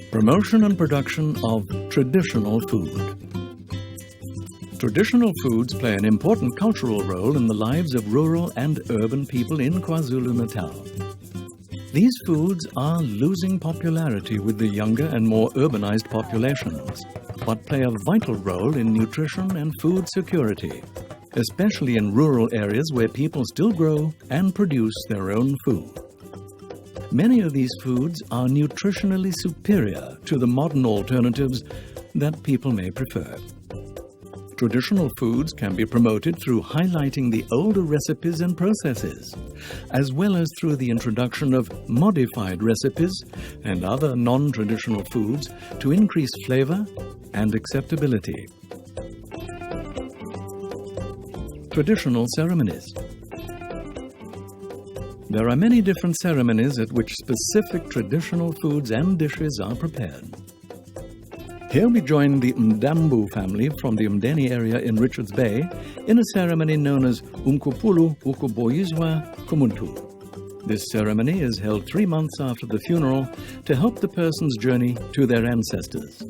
Promotion and production of traditional food. Traditional foods play an important cultural role in the lives of rural and urban people in KwaZulu-Natal. These foods are losing popularity with the younger and more urbanized populations, but play a vital role in nutrition and food security, especially in rural areas where people still grow and produce their own food. Many of these foods are nutritionally superior to the modern alternatives that people may prefer. Traditional foods can be promoted through highlighting the older recipes and processes, as well as through the introduction of modified recipes and other non-traditional foods to increase flavor and acceptability. Traditional ceremonies. There are many different ceremonies at which specific traditional foods and dishes are prepared. Here we join the Mdambu family from the Umdeni area in Richards Bay in a ceremony known as Umkupulu Ukuboyizwa Kumuntu. This ceremony is held 3 months after the funeral to help the person's journey to their ancestors.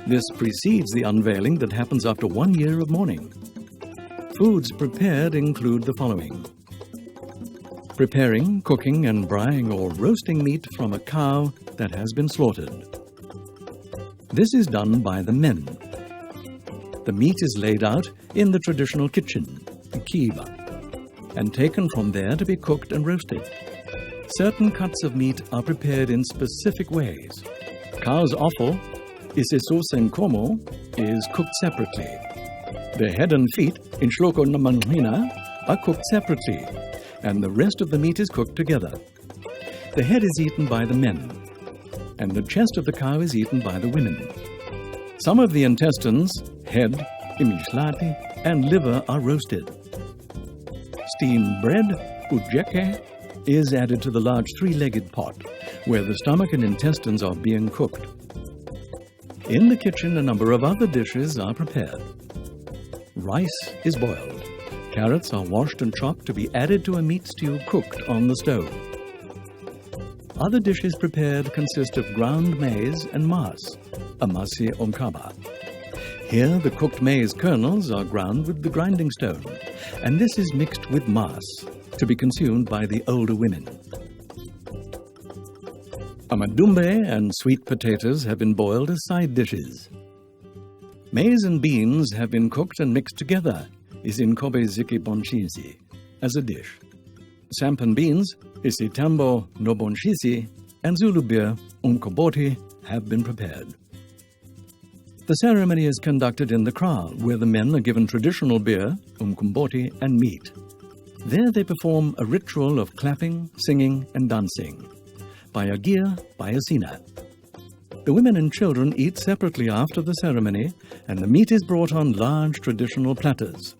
This precedes the unveiling that happens after 1 year of mourning. Foods prepared include the following: preparing, cooking and braaiing or roasting meat from a cow that has been slaughtered. This is done by the men. The meat is laid out in the traditional kitchen, kiva, and taken from there to be cooked and roasted. Certain cuts of meat are prepared in specific ways. Cow's offal, isiso senkomo, is cooked separately. The head and feet, inshloko namanghina, are cooked separately, and the rest of the meat is cooked together. The head is eaten by the men, and the chest of the cow is eaten by the women. Some of the intestines, head, imislati, and liver are roasted. Steamed bread, ujeke, is added to the large 3-legged pot, where the stomach and intestines are being cooked. In the kitchen, a number of other dishes are prepared. Rice is boiled. Carrots are washed and chopped to be added to a meat stew cooked on the stove. Other dishes prepared consist of ground maize and mas, amasi omkaba. Here the cooked maize kernels are ground with the grinding stone, and this is mixed with mas to be consumed by the older women. Amadumbe and sweet potatoes have been boiled as side dishes. Maize and beans have been cooked and mixed together, is in Kobe Ziki Bonchisi, as a dish. Sampan beans, Isitambo no Bonchisi, and Zulu beer, Umkoboti, have been prepared. The ceremony is conducted in the kraal, where the men are given traditional beer, Umkomboti, and meat. There they perform a ritual of clapping, singing, and dancing. Bayagia, Bayasina. The women and children eat separately after the ceremony, and the meat is brought on large traditional platters,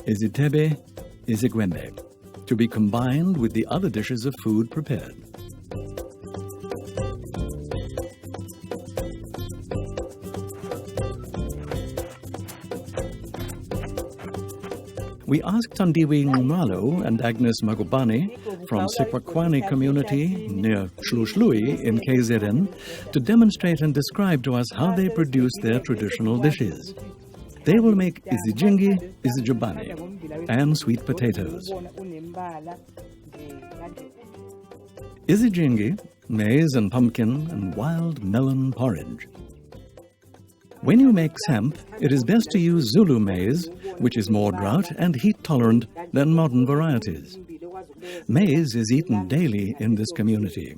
Izitebe, Izigwembe, to be combined with the other dishes of food prepared. We asked Tandiwe Ngumalo and Agnes Magubane from Sekwakwani community near Shlushlui in KZN to demonstrate and describe to us how they produce their traditional dishes. They will make izijingi, izijubane, and sweet potatoes. Izijingi, maize and pumpkin and wild melon porridge. When you make samp, it is best to use Zulu maize, which is more drought and heat tolerant than modern varieties. Maize is eaten daily in this community.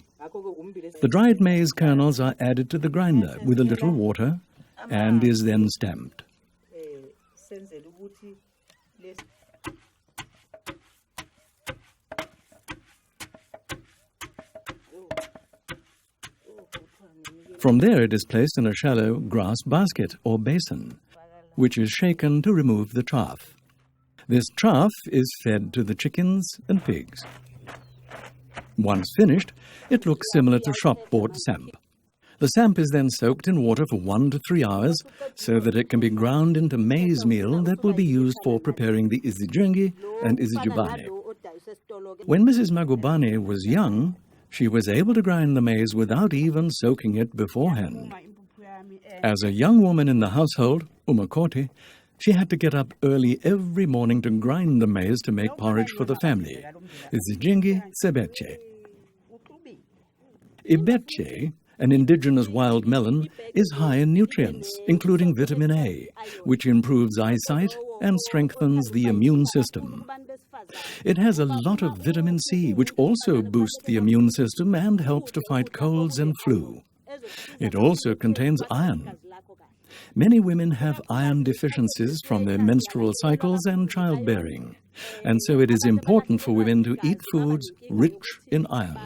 The dried maize kernels are added to the grinder with a little water and is then stamped. From there it is placed in a shallow grass basket or basin, which is shaken to remove the chaff. This chaff is fed to the chickens and pigs. Once finished, it looks similar to shop-bought samp. The samp is then soaked in water for 1 to 3 hours so that it can be ground into maize meal that will be used for preparing the izijingi and izijubane. When Mrs. Magubane was young, she was able to grind the maize without even soaking it beforehand. As a young woman in the household, umakoti, she had to get up early every morning to grind the maize to make porridge for the family. Izijingi sebeche. Ibeche, an indigenous wild melon, is high in nutrients, including vitamin A, which improves eyesight and strengthens the immune system. It has a lot of vitamin C, which also boosts the immune system and helps to fight colds and flu. It also contains iron. Many women have iron deficiencies from their menstrual cycles and childbearing, and so it is important for women to eat foods rich in iron.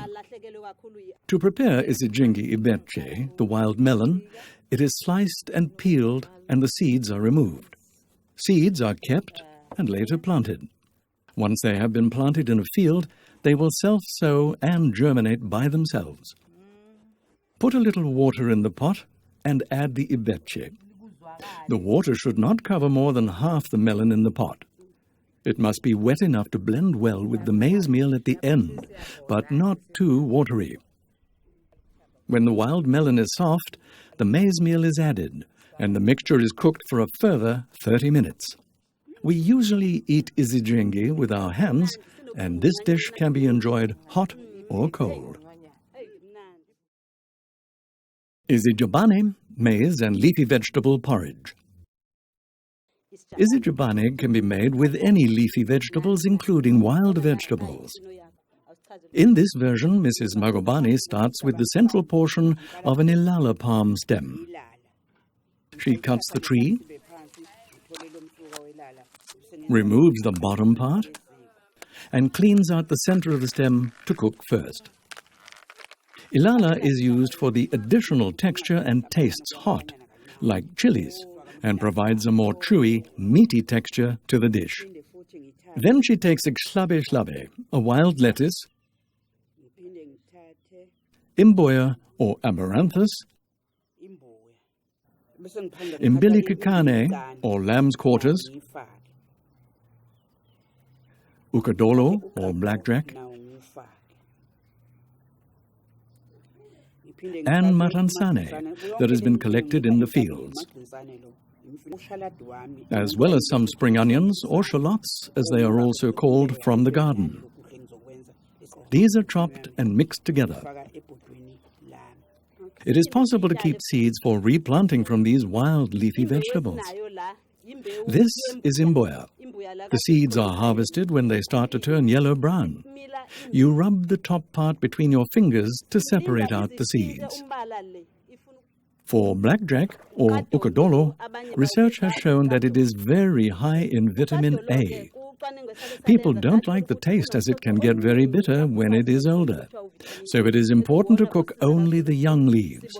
To prepare izijingi ibeche, the wild melon, it is sliced and peeled and the seeds are removed. Seeds are kept and later planted. Once they have been planted in a field, they will self-sow and germinate by themselves. Put a little water in the pot and add the ibeche. The water should not cover more than half the melon in the pot. It must be wet enough to blend well with the maize meal at the end, but not too watery. When the wild melon is soft, the maize meal is added, and the mixture is cooked for a further 30 minutes. We usually eat izijingi with our hands, and this dish can be enjoyed hot or cold. Izijubane, maize and leafy vegetable porridge. Izijubane can be made with any leafy vegetables, including wild vegetables. In this version, Mrs. Magubane starts with the central portion of an ilala palm stem. She cuts the tree, removes the bottom part, and cleans out the center of the stem to cook first. Ilala is used for the additional texture and tastes hot, like chilies, and provides a more chewy, meaty texture to the dish. Then she takes ixhlabe, a wild lettuce, imboya or amaranthus, imbilikikane or lamb's quarters, ukadolo or blackjack, and matansane that has been collected in the fields, as well as some spring onions or shallots, as they are also called, from the garden. These are chopped and mixed together. It is possible to keep seeds for replanting from these wild leafy vegetables. This is imboya. The seeds are harvested when they start to turn yellow-brown. You rub the top part between your fingers to separate out the seeds. For blackjack, or ukadolo, research has shown that it is very high in vitamin A. People don't like the taste as it can get very bitter when it is older. So it is important to cook only the young leaves.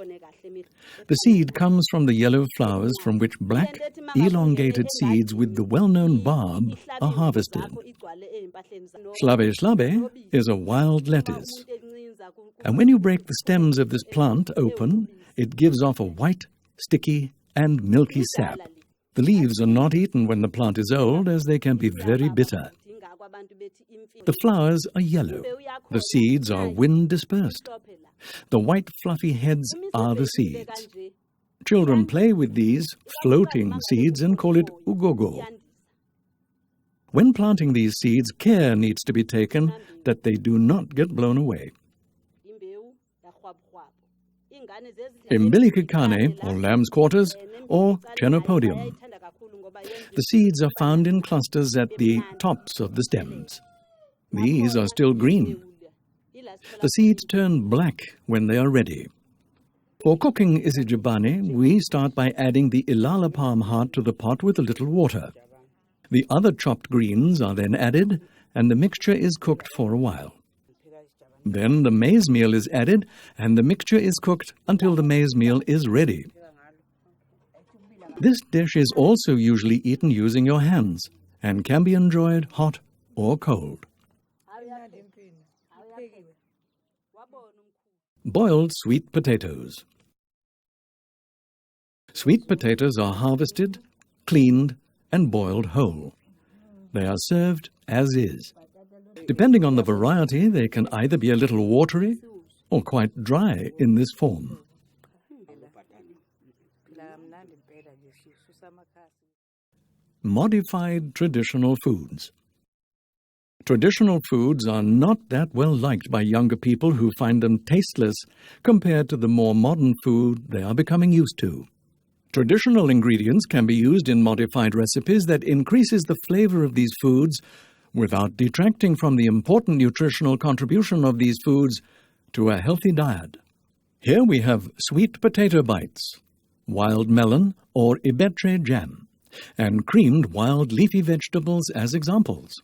The seed comes from the yellow flowers from which black, elongated seeds with the well-known barb are harvested. Hlabe is a wild lettuce. And when you break the stems of this plant open, it gives off a white, sticky, and milky sap. The leaves are not eaten when the plant is old, as they can be very bitter. The flowers are yellow. The seeds are wind-dispersed. The white fluffy heads are the seeds. Children play with these floating seeds and call it ugogo. When planting these seeds, care needs to be taken that they do not get blown away. Imbilikikane, or lamb's quarters, or chenopodium. The seeds are found in clusters at the tops of the stems. These are still green. The seeds turn black when they are ready. For cooking isijibane, we start by adding the ilala palm heart to the pot with a little water. The other chopped greens are then added, and the mixture is cooked for a while. Then the maize meal is added, and the mixture is cooked until the maize meal is ready. This dish is also usually eaten using your hands, and can be enjoyed hot or cold. Boiled sweet potatoes. Sweet potatoes are harvested, cleaned, and boiled whole. They are served as is. Depending on the variety, they can either be a little watery or quite dry in this form. Modified traditional foods. Traditional foods are not that well liked by younger people who find them tasteless compared to the more modern food they are becoming used to. Traditional ingredients can be used in modified recipes that increases the flavor of these foods without detracting from the important nutritional contribution of these foods to a healthy diet. Here we have sweet potato bites, wild melon or ibetre jam, and creamed wild leafy vegetables as examples.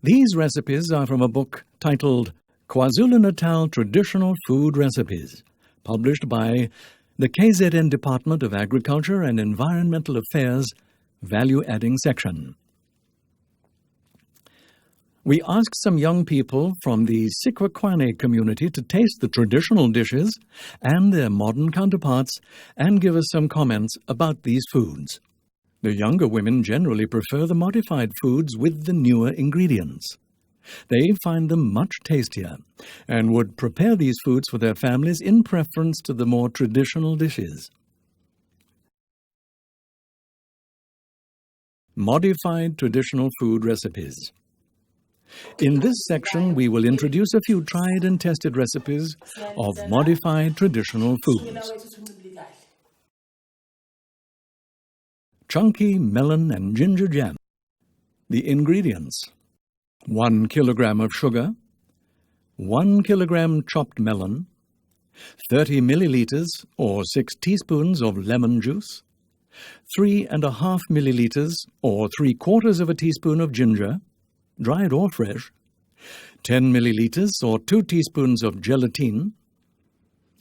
These recipes are from a book titled KwaZulu-Natal Traditional Food Recipes, published by the KZN Department of Agriculture and Environmental Affairs Value Adding Section. We asked some young people from the Sikwakwani community to taste the traditional dishes and their modern counterparts and give us some comments about these foods. The younger women generally prefer the modified foods with the newer ingredients. They find them much tastier and would prepare these foods for their families in preference to the more traditional dishes. Modified traditional food recipes. In this section, we will introduce a few tried and tested recipes of modified traditional foods. Chunky melon and ginger jam. The ingredients: 1 kilogram of sugar, 1 kilogram chopped melon, 30 milliliters or 6 teaspoons of lemon juice, 3.5 milliliters or 3/4 of a teaspoon of ginger, dried or fresh, 10 milliliters or 2 teaspoons of gelatine,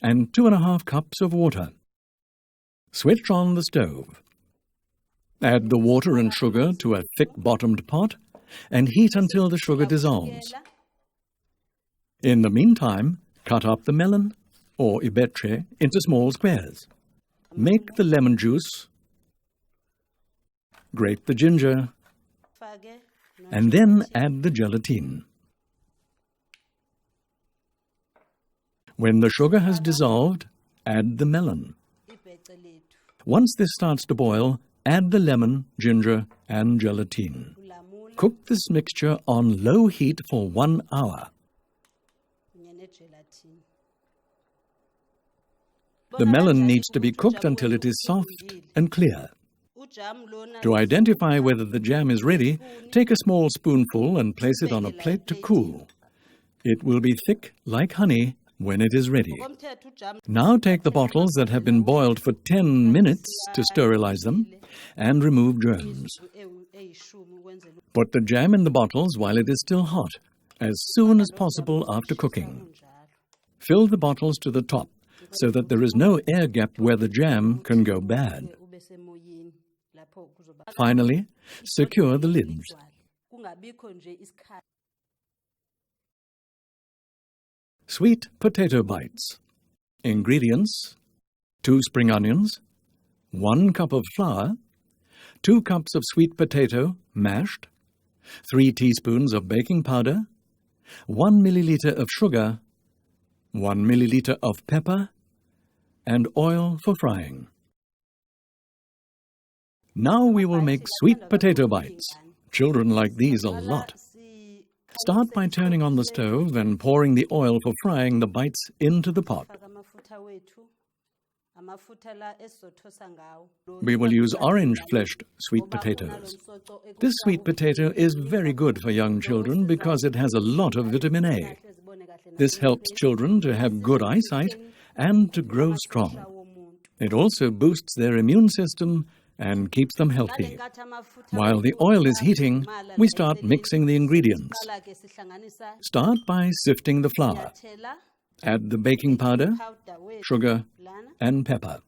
and 2.5 cups of water. Switch on the stove. Add the water and sugar to a thick-bottomed pot and heat until the sugar dissolves. In the meantime, cut up the melon, or ibetre, into small squares. Make the lemon juice, grate the ginger, and then add the gelatine. When the sugar has dissolved, add the melon. Once this starts to boil, add the lemon, ginger, and gelatine. Cook this mixture on low heat for 1 hour. The melon needs to be cooked until it is soft and clear. To identify whether the jam is ready, take a small spoonful and place it on a plate to cool. It will be thick like honey when it is ready. Now take the bottles that have been boiled for 10 minutes to sterilize them and remove germs. Put the jam in the bottles while it is still hot, as soon as possible after cooking. Fill the bottles to the top so that there is no air gap where the jam can go bad. Finally, secure the lids. Sweet potato bites. Ingredients: 2 spring onions, 1 cup of flour, 2 cups of sweet potato, mashed, 3 teaspoons of baking powder, 1 milliliter of sugar, 1 milliliter of pepper, and oil for frying. Now we will make sweet potato bites. Children like these a lot. Start by turning on the stove and pouring the oil for frying the bites into the pot. We will use orange-fleshed sweet potatoes. This sweet potato is very good for young children because it has a lot of vitamin A. This helps children to have good eyesight and to grow strong. It also boosts their immune system and keeps them healthy. While the oil is heating, we start mixing the ingredients. Start by sifting the flour. Add the baking powder, sugar, and pepper.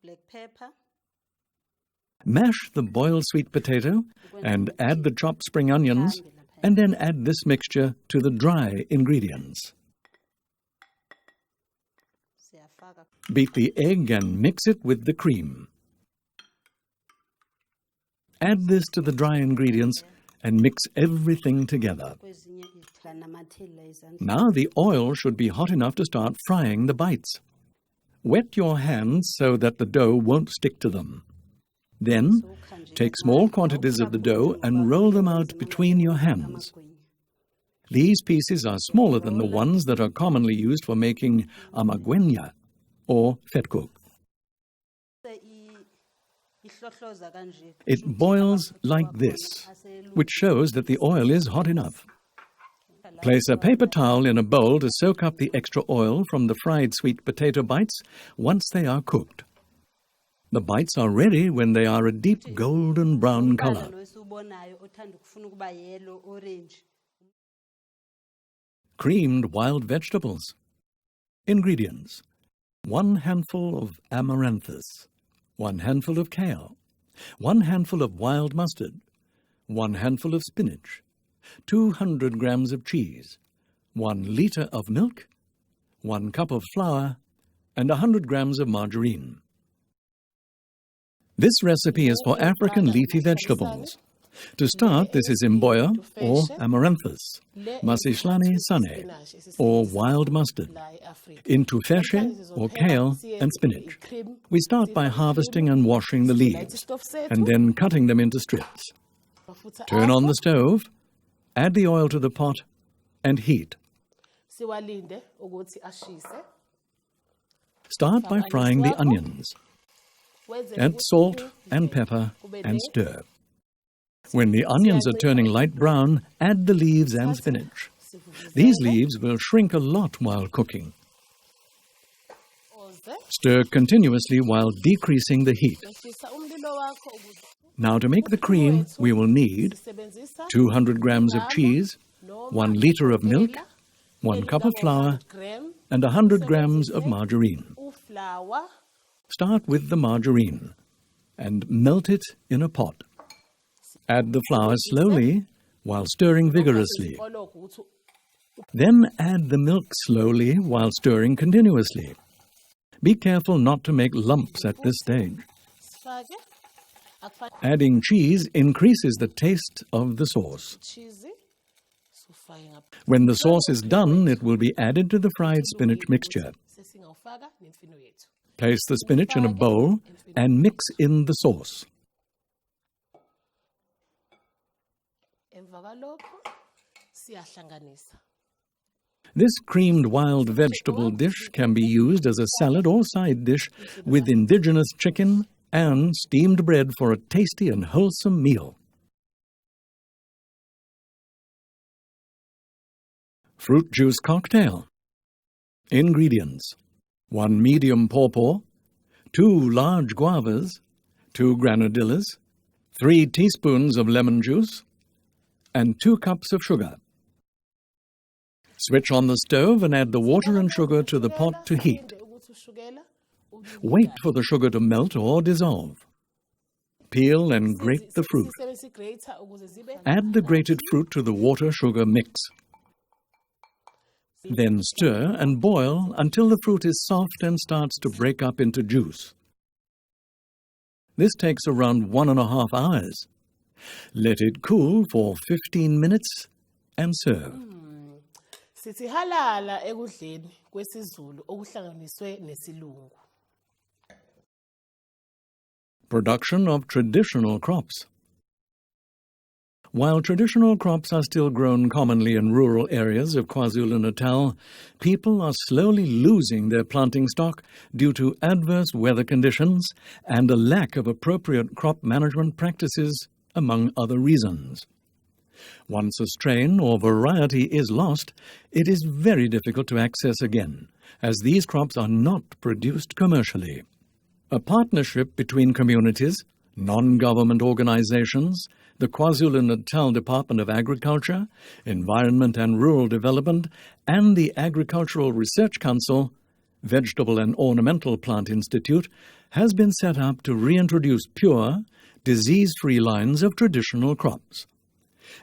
Black pepper. Mash the boiled sweet potato and add the chopped spring onions, and then add this mixture to the dry ingredients. Beat the egg and mix it with the cream. Add this to the dry ingredients and mix everything together. Now the oil should be hot enough to start frying the bites. Wet your hands so that the dough won't stick to them. Then, take small quantities of the dough and roll them out between your hands. These pieces are smaller than the ones that are commonly used for making amagwenya, or vetkoek. It boils like this, which shows that the oil is hot enough. Place a paper towel in a bowl to soak up the extra oil from the fried sweet potato bites once they are cooked. The bites are ready when they are a deep golden brown color. Creamed wild vegetables. Ingredients: 1 handful of amaranthus, 1 handful of kale, 1 handful of wild mustard, 1 handful of spinach, 200 grams of cheese, 1 liter of milk, 1 cup of flour, and 100 grams of margarine. This recipe is for African leafy vegetables. To start, this is imboya or amaranthus, masihlane sane or wild mustard, intufeshe or kale and spinach. We start by harvesting and washing the leaves and then cutting them into strips. Turn on the stove, add the oil to the pot and heat. Start by frying the onions. Add salt and pepper and stir. When the onions are turning light brown, add the leaves and spinach. These leaves will shrink a lot while cooking. Stir continuously while decreasing the heat. Now to make the cream, we will need 200 grams of cheese, 1 liter of milk, 1 cup of flour, and 100 grams of margarine. Start with the margarine and melt it in a pot. Add the flour slowly while stirring vigorously. Then add the milk slowly while stirring continuously. Be careful not to make lumps at this stage. Adding cheese increases the taste of the sauce. When the sauce is done, it will be added to the fried spinach mixture. Place the spinach in a bowl and mix in the sauce. This creamed wild vegetable dish can be used as a salad or side dish with indigenous chicken and steamed bread for a tasty and wholesome meal. Fruit juice cocktail. Ingredients: 1 medium pawpaw, 2 large guavas, 2 granadillas, 3 teaspoons of lemon juice, and 2 cups of sugar. Switch on the stove and add the water and sugar to the pot to heat. Wait for the sugar to melt or dissolve. Peel and grate the fruit. Add the grated fruit to the water-sugar mix. Then stir and boil until the fruit is soft and starts to break up into juice. This takes around 1.5 hours. Let it cool for 15 minutes and serve. Sithi halala ekudleni kwesiZulu okuhlanganiswe nesilungu. Production of traditional crops. While traditional crops are still grown commonly in rural areas of KwaZulu-Natal, people are slowly losing their planting stock due to adverse weather conditions and a lack of appropriate crop management practices, among other reasons. Once a strain or variety is lost, it is very difficult to access again, as these crops are not produced commercially. A partnership between communities, non-government organizations, the KwaZulu-Natal Department of Agriculture, Environment and Rural Development, and the Agricultural Research Council, Vegetable and Ornamental Plant Institute, has been set up to reintroduce pure, disease-free lines of traditional crops.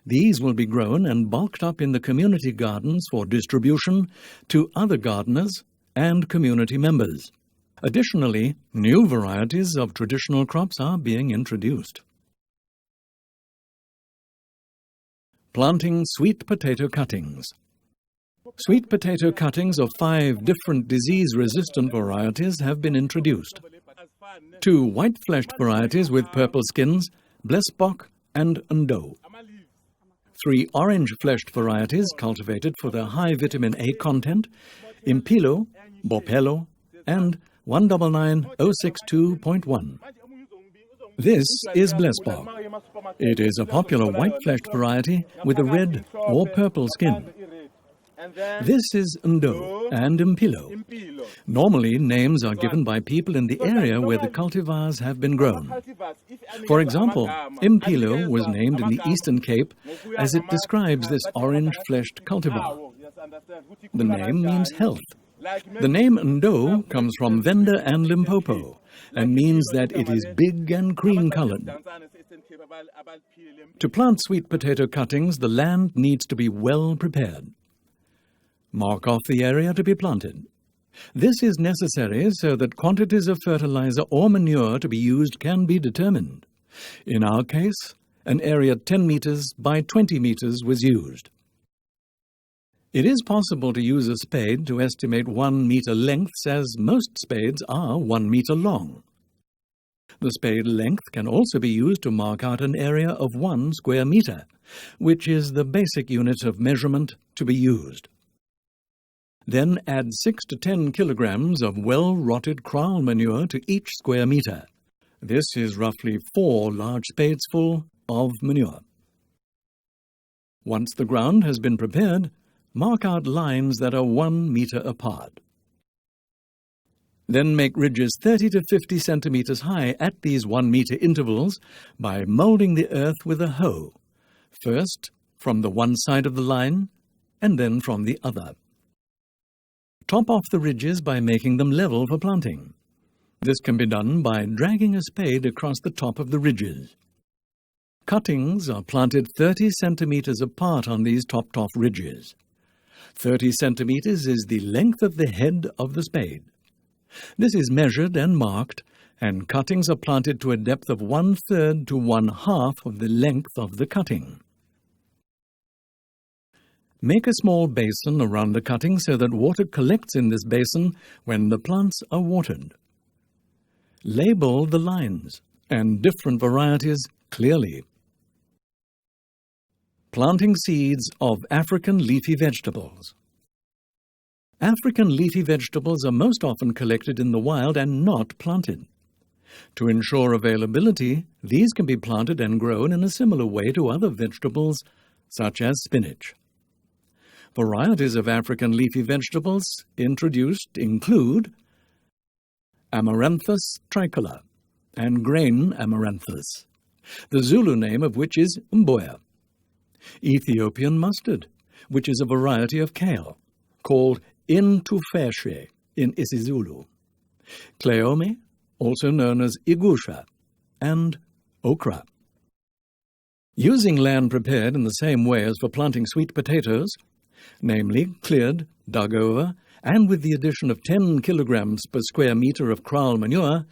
These will be grown and bulked up in the community gardens for distribution to other gardeners and community members. Additionally, new varieties of traditional crops are being introduced. Planting sweet potato cuttings. Sweet potato cuttings of 5 different disease-resistant varieties have been introduced. 2 white-fleshed varieties with purple skins, Blesbok and Ndo. 3 orange-fleshed varieties cultivated for their high vitamin A content, Impilo, Bophelo, and 199062.1. This is Blesbok. It is a popular white-fleshed variety with a red or purple skin. This is Ndo and Impilo. Normally, names are given by people in the area where the cultivars have been grown. For example, Impilo was named in the Eastern Cape as it describes this orange-fleshed cultivar. The name means health. The name Ndo comes from Venda and Limpopo and means that it is big and cream-colored. To plant sweet potato cuttings, the land needs to be well prepared. Mark off the area to be planted. This is necessary so that quantities of fertilizer or manure to be used can be determined. In our case, an area 10 meters by 20 meters was used. It is possible to use a spade to estimate 1 meter lengths, as most spades are 1 meter long. The spade length can also be used to mark out an area of 1 square meter, which is the basic unit of measurement to be used. Then add 6 to 10 kilograms of well-rotted kraal manure to each square meter. This is roughly 4 large spades full of manure. Once the ground has been prepared, mark out lines that are 1 meter apart. Then make ridges 30 to 50 centimeters high at these 1 meter intervals by molding the earth with a hoe, first from the one side of the line and then from the other. Top off the ridges by making them level for planting. This can be done by dragging a spade across the top of the ridges. Cuttings are planted 30 centimeters apart on these topped off ridges. 30 centimeters is the length of the head of the spade. This is measured and marked, and cuttings are planted to a depth of 1/3 to 1/2 of the length of the cutting. Make a small basin around the cutting so that water collects in this basin when the plants are watered. Label the lines and different varieties clearly. Planting seeds of African leafy vegetables. African leafy vegetables are most often collected in the wild and not planted. To ensure availability, these can be planted and grown in a similar way to other vegetables, such as spinach. Varieties of African leafy vegetables introduced include Amaranthus tricolor and grain amaranthus, the Zulu name of which is Mboya. Ethiopian mustard, which is a variety of kale, called Intufeshe in isiZulu. Cleome, also known as Igusha, and okra. Using land prepared in the same way as for planting sweet potatoes, namely cleared, dug over, and with the addition of 10 kilograms per square meter of kraal manure,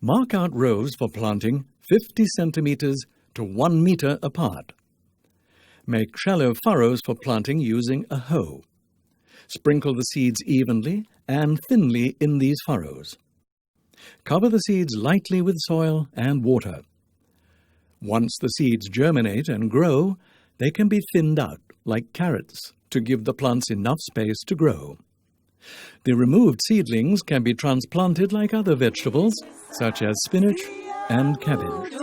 mark out rows for planting 50 centimeters to 1 meter apart. Make shallow furrows for planting using a hoe. Sprinkle the seeds evenly and thinly in these furrows. Cover the seeds lightly with soil and water. Once the seeds germinate and grow, they can be thinned out like carrots to give the plants enough space to grow. The removed seedlings can be transplanted like other vegetables, such as spinach and cabbage.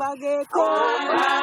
Bageko